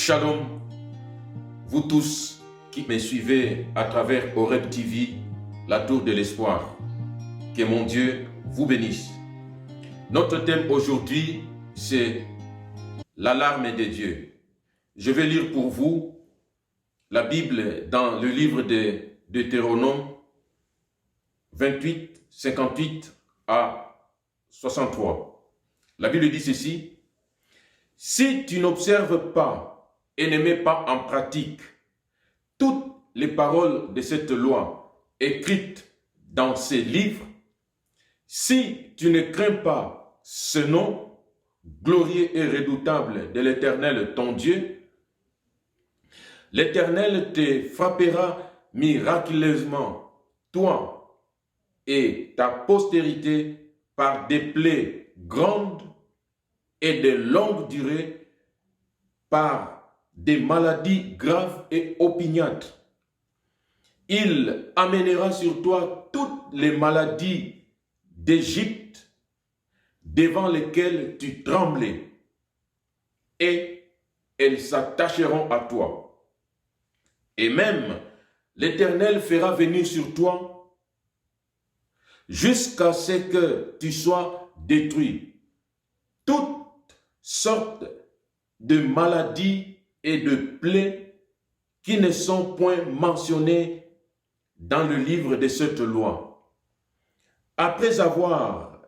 Shalom, vous tous qui me suivez à travers Horeb TV, la tour de l'espoir. Que mon Dieu vous bénisse. Notre thème aujourd'hui, c'est l'alarme de Dieu. Je vais lire pour vous la Bible dans le livre de Deutéronome 28, 58 à 63. La Bible dit ceci: si tu n'observes pas et ne mets pas en pratique toutes les paroles de cette loi écrites dans ces livres, si tu ne crains pas ce nom glorieux et redoutable de l'Éternel ton Dieu, l'Éternel te frappera miraculeusement, toi et ta postérité, par des plaies grandes et de longue durée, par des maladies graves et opiniâtres. Il amènera sur toi toutes les maladies d'Égypte devant lesquelles tu tremblais, et elles s'attacheront à toi. Et même l'Éternel fera venir sur toi jusqu'à ce que tu sois détruit toutes sortes de maladies et de plaies qui ne sont point mentionnées dans le livre de cette loi. Après avoir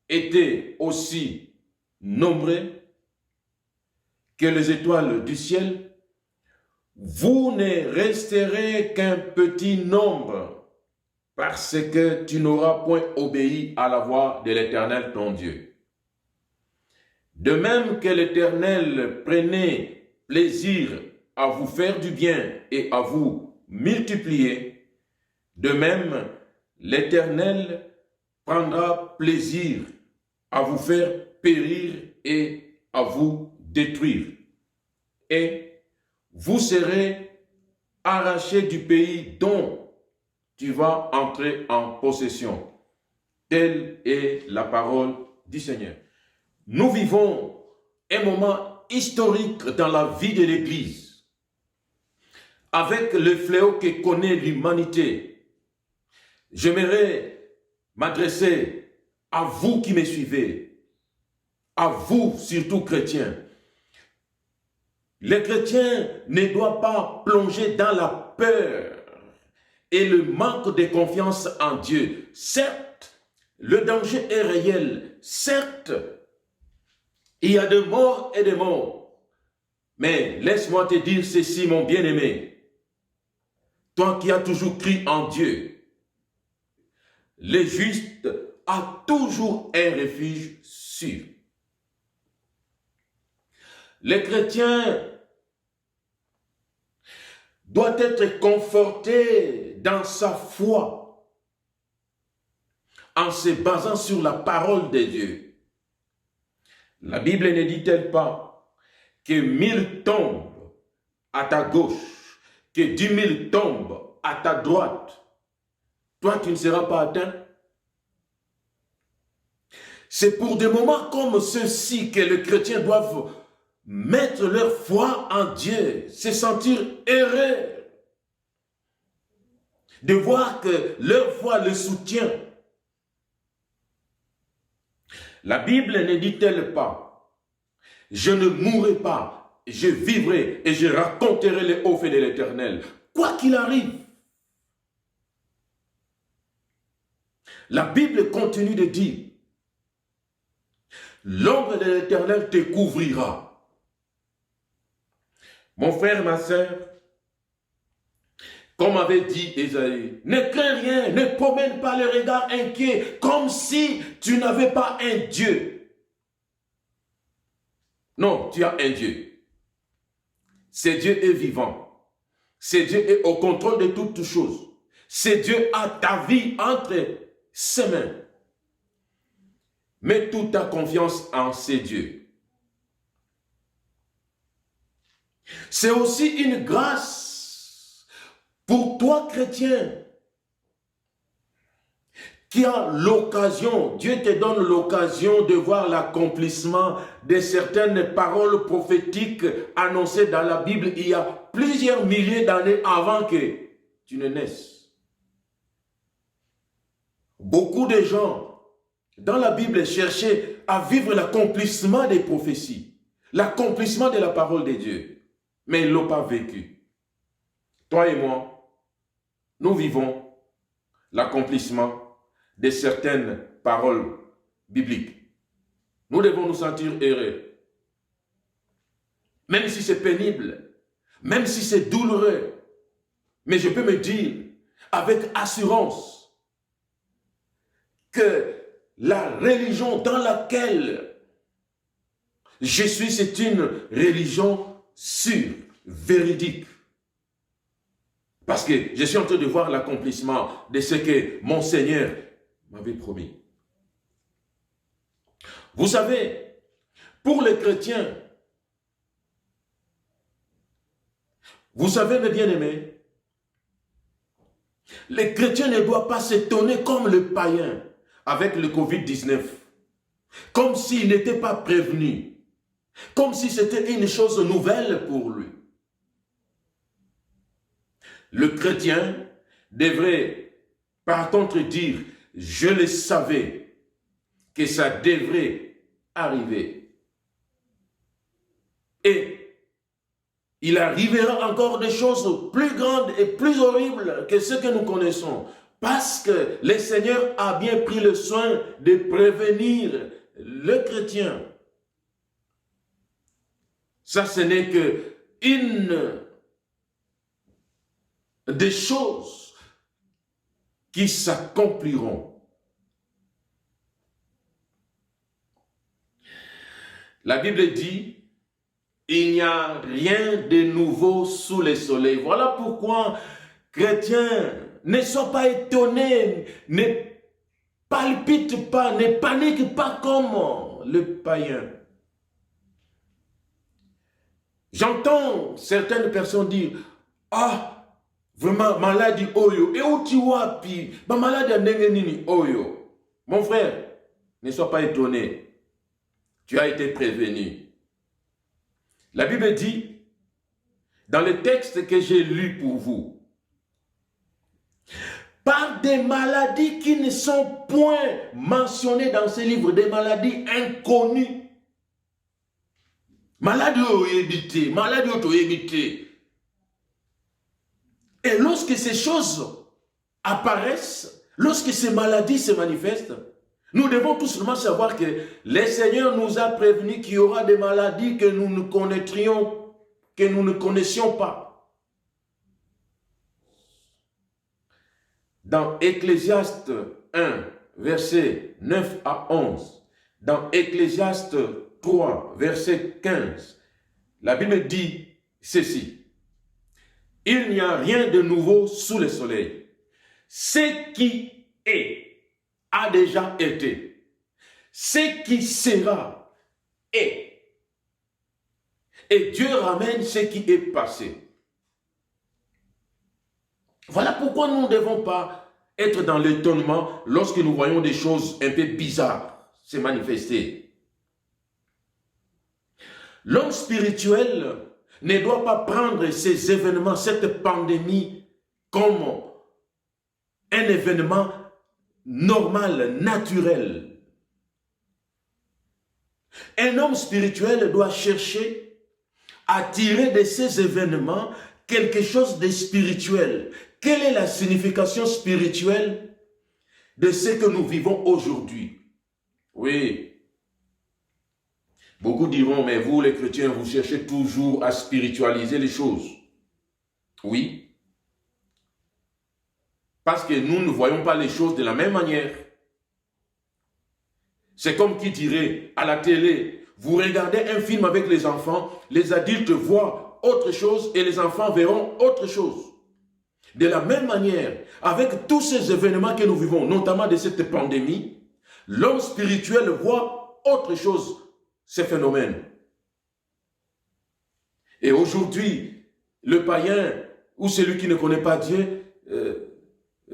été aussi nombreux que les étoiles du ciel, vous ne resterez qu'un petit nombre, parce que tu n'auras point obéi à la voix de l'Éternel ton Dieu. De même que l'Éternel prenait plaisir à vous faire du bien et à vous multiplier, de même l'Éternel prendra plaisir à vous faire périr et à vous détruire. Et vous serez arrachés du pays dont tu vas entrer en possession. Telle est la parole du Seigneur. Nous vivons un moment historique dans la vie de l'Église. Avec le fléau que connaît l'humanité, j'aimerais m'adresser à vous qui me suivez, à vous surtout chrétiens. Les chrétiens ne doivent pas plonger dans la peur et le manque de confiance en Dieu. Certes, le danger est réel. Certes, il y a de morts et de morts. Mais laisse-moi te dire ceci, mon bien-aimé. Toi qui as toujours cru en Dieu, le juste a toujours un refuge sûr. Le chrétien doit être conforté dans sa foi en se basant sur la parole de Dieu. La Bible ne dit-elle pas que 1000 tombent à ta gauche, que 10 000 tombent à ta droite, toi tu ne seras pas atteint? C'est pour des moments comme ceux-ci que les chrétiens doivent mettre leur foi en Dieu, se sentir heureux de voir que leur foi le soutient. La Bible ne dit-elle pas: je ne mourrai pas, je vivrai et je raconterai les hauts faits de l'Éternel, quoi qu'il arrive. La Bible continue de dire: l'ombre de l'Éternel te couvrira. Mon frère, ma soeur, comme avait dit Ésaïe, ne crains rien, ne promène pas le regard inquiet, comme si tu n'avais pas un Dieu. Non, tu as un Dieu. Ce Dieu est vivant. Ce Dieu est au contrôle de toutes choses. Ce Dieu a ta vie entre ses mains. Mets toute ta confiance en ce Dieu. C'est aussi une grâce pour toi, chrétien, qui a l'occasion, Dieu te donne l'occasion de voir l'accomplissement de certaines paroles prophétiques annoncées dans la Bible il y a plusieurs milliers d'années avant que tu ne naisses. Beaucoup de gens dans la Bible cherchaient à vivre l'accomplissement des prophéties, l'accomplissement de la parole de Dieu, mais ils ne l'ont pas vécu. Toi et moi, nous vivons l'accomplissement de certaines paroles bibliques. Nous devons nous sentir heureux. Même si c'est pénible, même si c'est douloureux, mais je peux me dire avec assurance que la religion dans laquelle je suis, c'est une religion sûre, véridique. Parce que je suis en train de voir l'accomplissement de ce que mon Seigneur m'avait promis. Vous savez, pour les chrétiens, vous savez mes bien-aimés, les chrétiens ne doivent pas s'étonner comme le païen avec le Covid-19, comme s'il n'était pas prévenu, comme si c'était une chose nouvelle pour lui. Le chrétien devrait par contre dire, je le savais que ça devrait arriver. Et il arrivera encore des choses plus grandes et plus horribles que ce que nous connaissons. Parce que le Seigneur a bien pris le soin de prévenir le chrétien. Ça, ce n'est qu'une des choses qui s'accompliront. La Bible dit, il n'y a rien de nouveau sous le soleil. Voilà pourquoi, chrétiens, ne sois pas étonnés, ne palpite pas, ne panique pas comme le païen. J'entends certaines personnes dire, ah, vraiment, maladie oyo, et où tu vois, puis, ma maladie nini oyo. Mon frère, ne sois pas étonné, tu as été prévenu. La Bible dit, dans le texte que j'ai lu pour vous, par des maladies qui ne sont point mentionnées dans ce livre, des maladies inconnues. Maladies héritées, maladies auto-héritées. Et lorsque ces choses apparaissent, lorsque ces maladies se manifestent, nous devons tout simplement savoir que le Seigneur nous a prévenus qu'il y aura des maladies que nous ne connaîtrions, que nous ne connaissions pas. Dans Ecclésiaste 1, versets 9 à 11, dans Ecclésiaste 3, verset 15, la Bible dit ceci. Il n'y a rien de nouveau sous le soleil. Ce qui est a déjà été. Ce qui sera est. Et Dieu ramène ce qui est passé. Voilà pourquoi nous ne devons pas être dans l'étonnement lorsque nous voyons des choses un peu bizarres se manifester. L'homme spirituel ne doit pas prendre ces événements, cette pandémie, comme un événement normal, naturel. Un homme spirituel doit chercher à tirer de ces événements quelque chose de spirituel. Quelle est la signification spirituelle de ce que nous vivons aujourd'hui? Oui. Beaucoup diront, mais vous les chrétiens, vous cherchez toujours à spiritualiser les choses. Oui. Parce que nous ne voyons pas les choses de la même manière. C'est comme qui dirait à la télé, vous regardez un film avec les enfants, les adultes voient autre chose et les enfants verront autre chose. De la même manière, avec tous ces événements que nous vivons, notamment de cette pandémie, l'homme spirituel voit autre chose, ces phénomènes. Et aujourd'hui, le païen ou celui qui ne connaît pas Dieu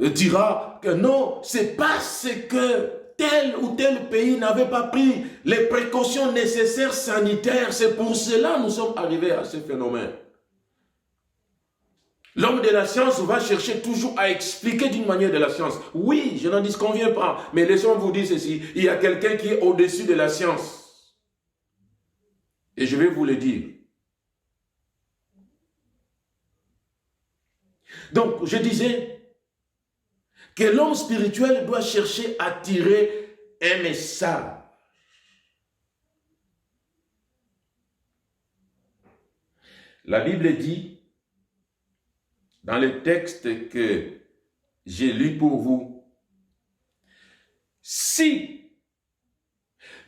dira que non, c'est parce que tel ou tel pays n'avait pas pris les précautions nécessaires sanitaires. C'est pour cela que nous sommes arrivés à ce phénomène. L'homme de la science va chercher toujours à expliquer d'une manière de la science. Oui, je n'en disconviens pas, mais laissons vous dire ceci. Il y a quelqu'un qui est au-dessus de la science. Et je vais vous le dire. Donc, je disais que l'homme spirituel doit chercher à tirer un message. La Bible dit, dans le texte que j'ai lu pour vous, si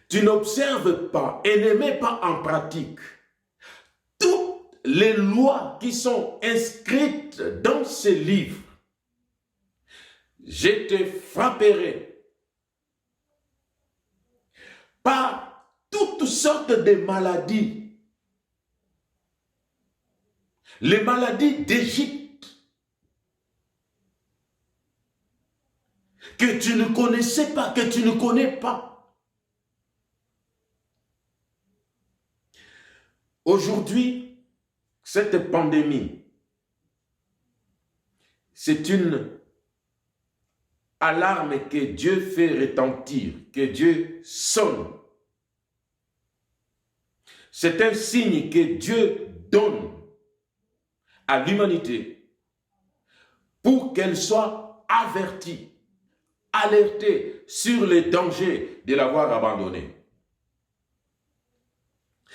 tu n'observes pas et ne mets pas en pratique toutes les lois qui sont inscrites dans ce livre, je te frapperai par toutes sortes de maladies. Les maladies d'Égypte que tu ne connaissais pas, que tu ne connais pas. Aujourd'hui, cette pandémie, c'est une alarme que Dieu fait retentir, que Dieu sonne. C'est un signe que Dieu donne à l'humanité pour qu'elle soit avertie, alertée sur les dangers de l'avoir abandonné.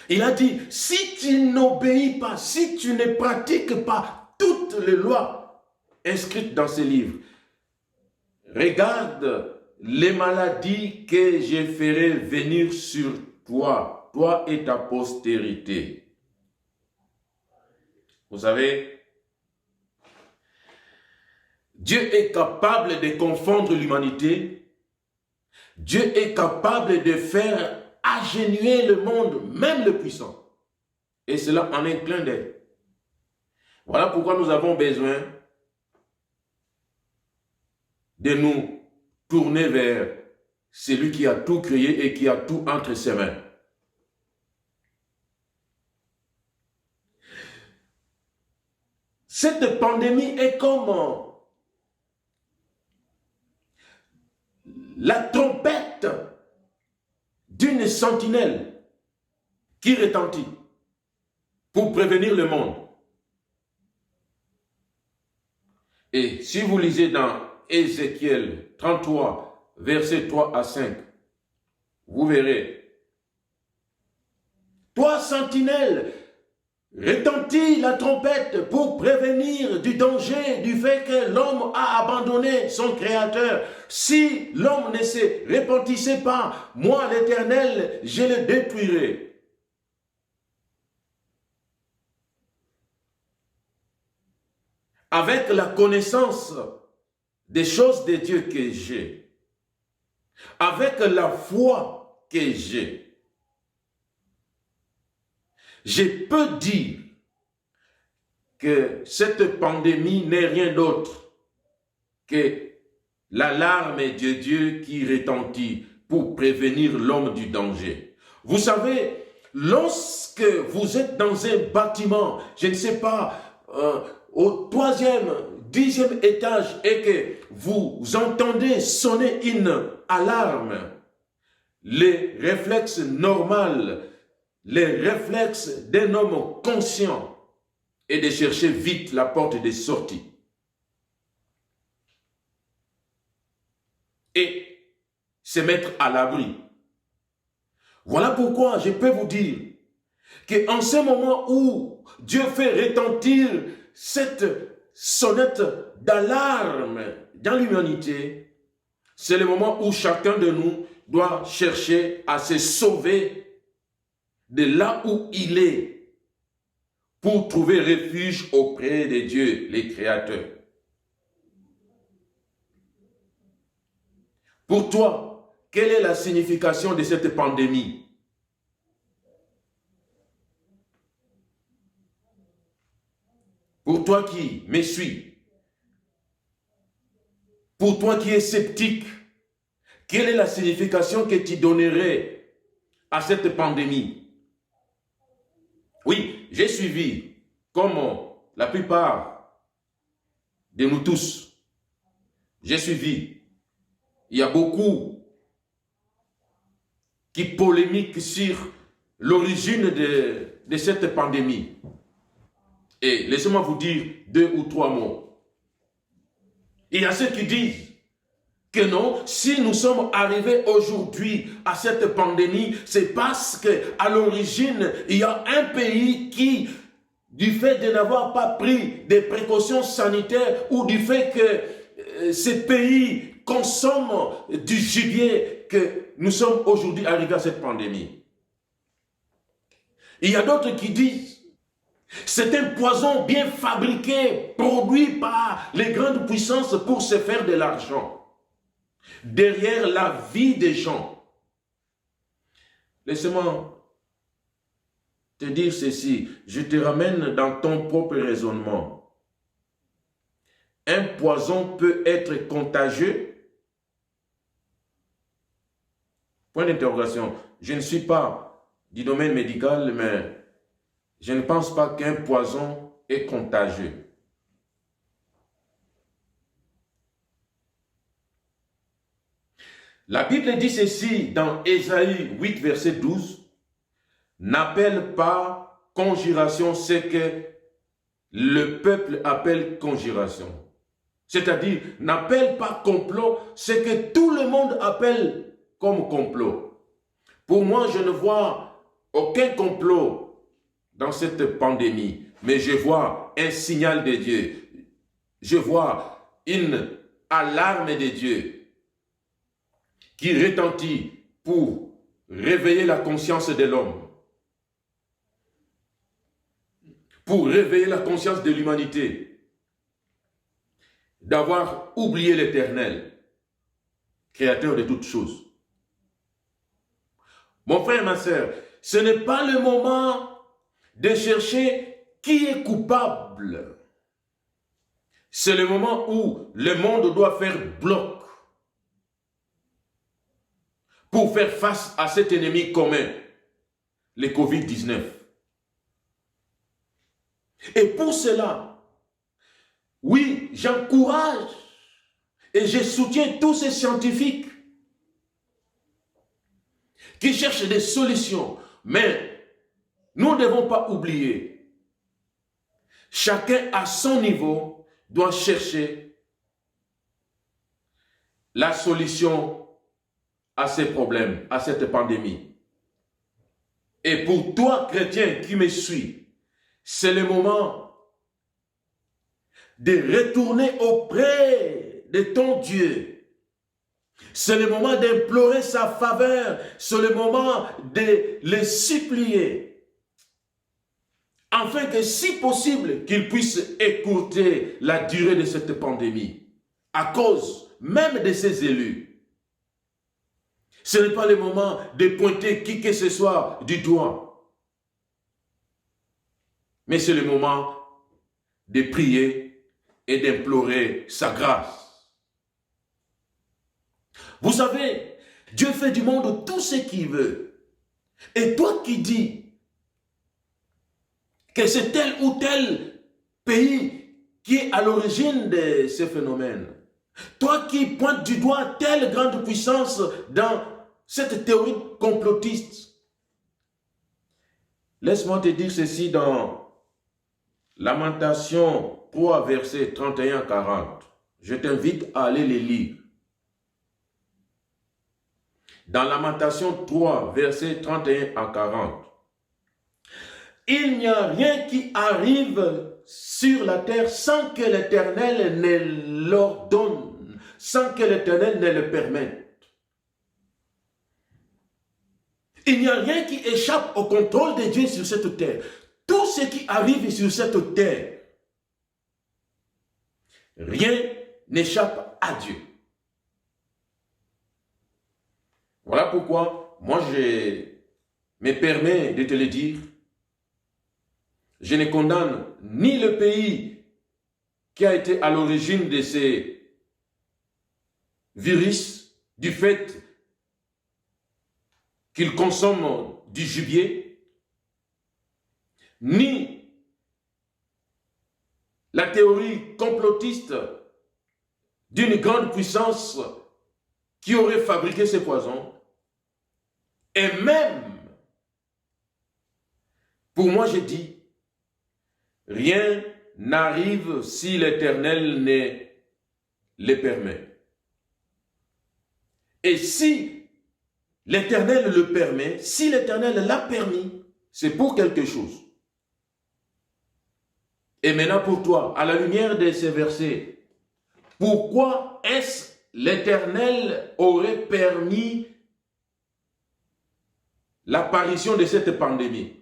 Il a dit, si tu n'obéis pas, si tu ne pratiques pas toutes les lois inscrites dans ce livre, regarde les maladies que je ferai venir sur toi, toi et ta postérité. Vous savez, Dieu est capable de confondre l'humanité. Dieu est capable de faire agenouiller le monde, même le puissant. Et cela en un clin d'œil. Voilà pourquoi nous avons besoin de nous tourner vers celui qui a tout créé et qui a tout entre ses mains. Cette pandémie est comme la trompette d'une sentinelle qui retentit pour prévenir le monde. Et si vous lisez dans Ézéchiel 33, versets 3 à 5, vous verrez. Toi, sentinelle, retentit la trompette pour prévenir du danger, du fait que l'homme a abandonné son Créateur. Si l'homme ne se repentissait pas, moi l'Éternel, je le détruirai. Avec la connaissance des choses de Dieu que j'ai, avec la foi que j'ai, je peux dire que cette pandémie n'est rien d'autre que l'alarme de Dieu qui retentit pour prévenir l'homme du danger. Vous savez, lorsque vous êtes dans un bâtiment, je ne sais pas, au 3e, 10e étage et que vous entendez sonner une alarme, les réflexes normaux, les réflexes d'un homme conscient est de chercher vite la porte de sortie. Et se mettre à l'abri. Voilà pourquoi je peux vous dire qu'en ce moment où Dieu fait retentir cette sonnette d'alarme dans l'humanité, c'est le moment où chacun de nous doit chercher à se sauver de là où il est pour trouver refuge auprès de Dieu, les créateurs. Pour toi, quelle est la signification de cette pandémie? Pour toi qui me suis, Pour toi qui es sceptique, quelle est la signification que tu donnerais à cette pandémie? Oui, j'ai suivi, comme la plupart de nous tous, j'ai suivi. Il y a beaucoup qui polémiquent sur l'origine de cette pandémie. Et laissez-moi vous dire 2 ou 3 mots. Il y a ceux qui disent que non, si nous sommes arrivés aujourd'hui à cette pandémie, c'est parce qu'à l'origine, il y a un pays qui, du fait de n'avoir pas pris des précautions sanitaires ou du fait que ces pays consomment du gibier, que nous sommes aujourd'hui arrivés à cette pandémie. Il y a d'autres qui disent c'est un poison bien fabriqué, produit par les grandes puissances pour se faire de l'argent derrière la vie des gens. Laisse-moi te dire ceci, je te ramène dans ton propre raisonnement. Un poison peut être contagieux? Point d'interrogation. Je ne suis pas du domaine médical, mais je ne pense pas qu'un poison est contagieux. La Bible dit ceci dans Ésaïe 8, verset 12. N'appelle pas conjuration ce que le peuple appelle conjuration. C'est-à-dire, n'appelle pas complot ce que tout le monde appelle comme complot. Pour moi, je ne vois aucun complot dans cette pandémie, mais je vois un signal de Dieu. Je vois une alarme de Dieu qui retentit pour réveiller la conscience de l'homme, pour réveiller la conscience de l'humanité, d'avoir oublié l'Éternel, créateur de toutes choses. Mon frère, ma sœur, ce n'est pas le moment de chercher qui est coupable. C'est le moment où le monde doit faire bloc pour faire face à cet ennemi commun, le Covid-19. Et pour cela, oui, j'encourage et je soutiens tous ces scientifiques qui cherchent des solutions. Mais nous ne devons pas oublier, chacun à son niveau doit chercher la solution à ces problèmes, à cette pandémie. Et pour toi, chrétien qui me suis, c'est le moment de retourner auprès de ton Dieu. C'est le moment d'implorer sa faveur. C'est le moment de le supplier. Afin que, si possible, qu'il puisse écourter la durée de cette pandémie. À cause même de ses élus. Ce n'est pas le moment de pointer qui que ce soit du doigt. Mais c'est le moment de prier et d'implorer sa grâce. Vous savez, Dieu fait du monde tout ce qu'il veut. Et toi qui dis que c'est tel ou tel pays qui est à l'origine de ce phénomène, toi qui pointes du doigt telle grande puissance dans cette théorie complotiste, laisse-moi te dire ceci dans Lamentation 3, versets 31 à 40. Je t'invite à aller les lire. Dans Lamentation 3, versets 31 à 40. Il n'y a rien qui arrive sur la terre sans que l'Éternel ne l'ordonne, sans que l'Éternel ne le permette. Il n'y a rien qui échappe au contrôle de Dieu sur cette terre. Tout ce qui arrive sur cette terre, rien n'échappe à Dieu. Voilà pourquoi, moi, je me permets de te le dire, je ne condamne ni le pays qui a été à l'origine de ces virus, du fait qu'ils consomment du gibier, ni la théorie complotiste d'une grande puissance qui aurait fabriqué ces poisons. Et même, pour moi, je dis, rien n'arrive si l'Éternel ne les permet. Et si l'Éternel le permet, si l'Éternel l'a permis, c'est pour quelque chose. Et maintenant pour toi, à la lumière de ces versets, pourquoi est-ce l'Éternel aurait permis l'apparition de cette pandémie?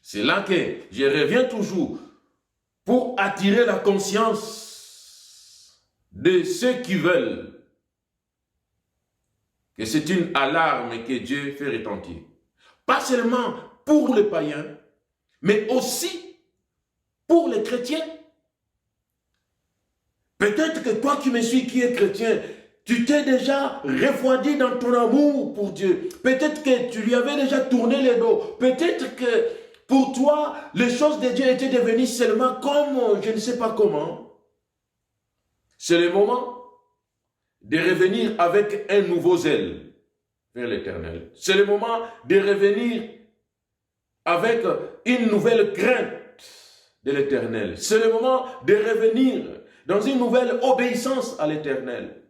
C'est là que je reviens toujours pour attirer la conscience de ceux qui veulent que c'est une alarme que Dieu fait retentir. Pas seulement pour les païens, mais aussi pour les chrétiens. Peut-être que toi qui me suis, qui es chrétien, tu t'es déjà refroidi dans ton amour pour Dieu. Peut-être que tu lui avais déjà tourné le dos. Peut-être que pour toi, les choses de Dieu étaient devenues seulement comme je ne sais pas comment. C'est le moment de revenir avec un nouveau zèle vers l'Éternel. C'est le moment de revenir avec une nouvelle crainte de l'Éternel. C'est le moment de revenir dans une nouvelle obéissance à l'Éternel.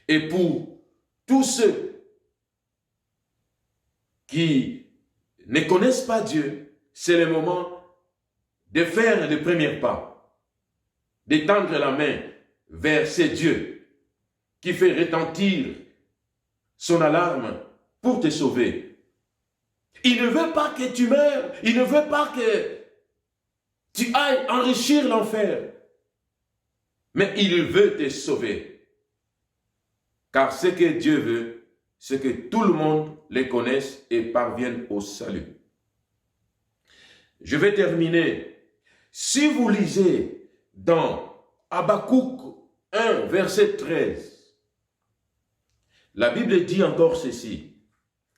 Et pour tous ceux qui ne connaissent pas Dieu, c'est le moment de faire le premier pas, d'étendre la main vers ce Dieu qui fait retentir son alarme pour te sauver. Il ne veut pas que tu meurs, il ne veut pas que tu ailles enrichir l'enfer, mais il veut te sauver. Car ce que Dieu veut, c'est que tout le monde les connaisse et parvienne au salut. Je vais terminer. Si vous lisez dans Habakkuk 1, verset 13, la Bible dit encore ceci,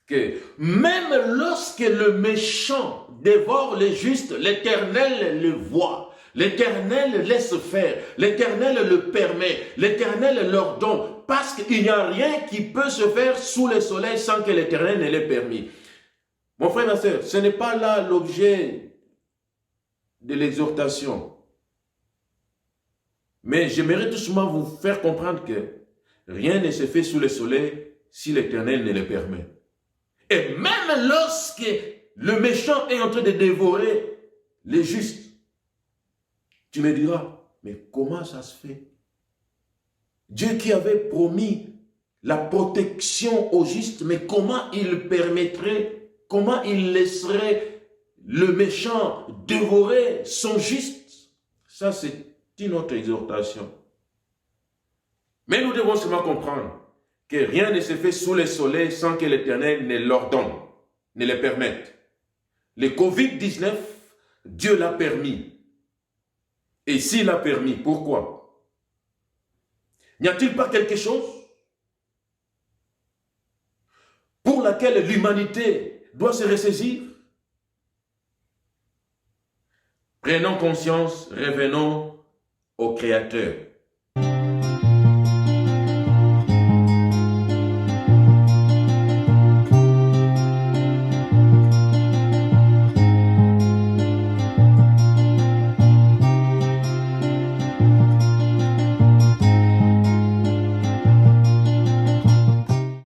que même lorsque le méchant dévore les justes, l'Éternel le voit, l'Éternel laisse faire, l'Éternel le permet, l'Éternel leur donne, parce qu'il n'y a rien qui peut se faire sous le soleil sans que l'Éternel ne l'ait permis. Mon frère, ma soeur, ce n'est pas là l'objet de l'exhortation. Mais j'aimerais tout simplement vous faire comprendre que rien ne se fait sous le soleil si l'Éternel ne le permet. Et même lorsque le méchant est en train de dévorer les justes, tu me diras, mais comment ça se fait? Dieu qui avait promis la protection aux justes, mais comment il permettrait, comment il laisserait le méchant dévorer son juste? Ça, c'est une autre exhortation. Mais nous devons seulement comprendre que rien ne se fait sous le soleil sans que l'Éternel ne l'ordonne, ne le permette. Le Covid-19, Dieu l'a permis. Et s'il l'a permis, pourquoi? N'y a-t-il pas quelque chose pour laquelle l'humanité doit se ressaisir? Prenons conscience, revenons au Créateur.